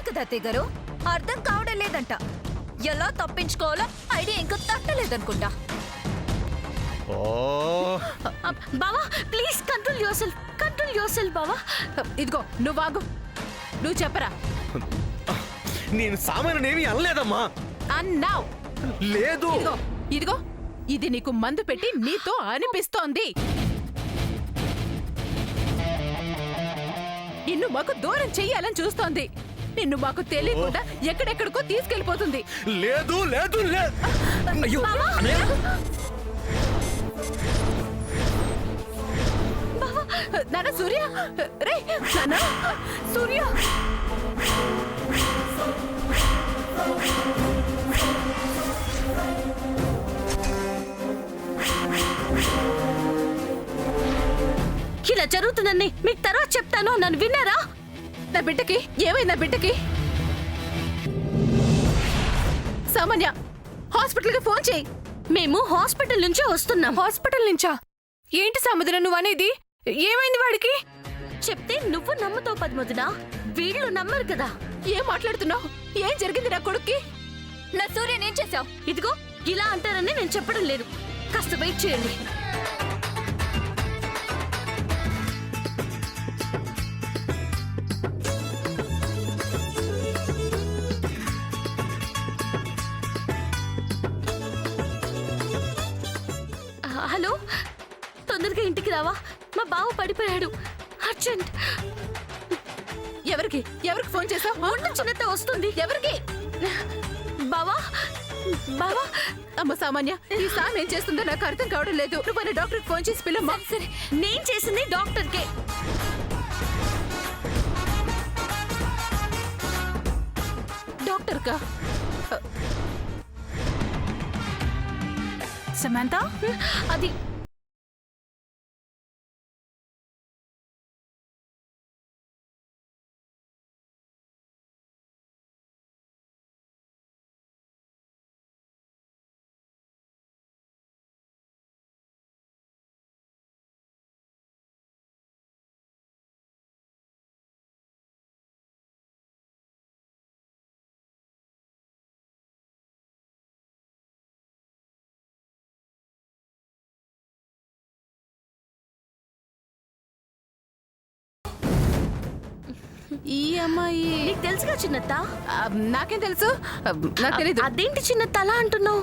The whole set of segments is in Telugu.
కదా అత్తయ్య గారు, అర్థం కావడం లేదంట. ఎలా తప్పించుకోవాలో ఐడియా ఇంకా తట్టలేదనుకుంటా. బావా ప్లీజ్ కంట్రోల్ యువర్ సెల్ఫ్ బావా. ఇదిగో నువ్వు ఆగు, నువ్వు చెప్పరా. నేను సామాన్యనేమి అనలేదమ్మా. అన్నావ్ లేదు. ఇదిగో ఇది నీకు మందు పెట్టి నీతో అనిపిస్తోంది. నిన్ను మాకు దూరం చెయ్యాలని చూస్తోంది. నిన్ను మాకు తెలియకుండా ఎక్కడెక్కడికో తీసుకెళ్లిపోతుంది. లేదు లేదు అయ్యో నాన్న సూర్య, రే నాన్న సూర్య. ఇలా జరుగుతుందని మీకు తర్వాత చెప్తాను, నన్ను విన్నారా? నా బిడ్డకి ఏమైంది? నా బిడ్డకి సామాన్య హాస్పిటల్కి ఫోన్ చేయి. మేము హాస్పిటల్ నుంచి వస్తున్నాం. హాస్పిటల్ నుంచా? ఏంటి సముద్రం నువ్వు అనేది? ఏమైంది వాడికి? చెప్తే నువ్వు నమ్ముతావు పద్మజన, వీళ్ళు నమ్మరు కదా. ఏం మాట్లాడుతున్నావు? ఏం జరిగింది నా కొడుక్కి? నా సూర్యన్ ఏం చేసావు? ఇదిగో ఇలా అంటారని నేను చెప్పడం లేదు, కాస్త వెయిట్ చేయండి. హలో, తొందరగా ఇంటికి రావా, మా బావ పడిపోయాడు, అర్జెంట్. ఎవరికి ఫోన్ చేసావు? ఒంటి చిన్నత వస్తుంది. ఎవరికి? బావా బావా. అమ్మ సామాన్య, ఈ సామ్ ఏం చేస్తుందో నాకు అర్థం కావడం లేదు. నువ్వు మన డాక్టర్కి ఫోన్ చేసి పిల్లమ్మా. సరే, నేను చేసింది డాక్టర్కే. డాక్టర్కా? సమంత, అది ఈ అమ్మాయి నీకు తెలుసుగా చిన్నత్త? నాకేం తెలుసు? నాకు తెలీదు. అదేంటి చిన్నత్త అలా అంటున్నావు?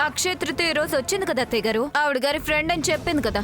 అక్షయ తృతీయ రోజు వచ్చింది కదా అత్తయ్య గారు, ఆవిడ గారి ఫ్రెండ్ అని చెప్పింది కదా.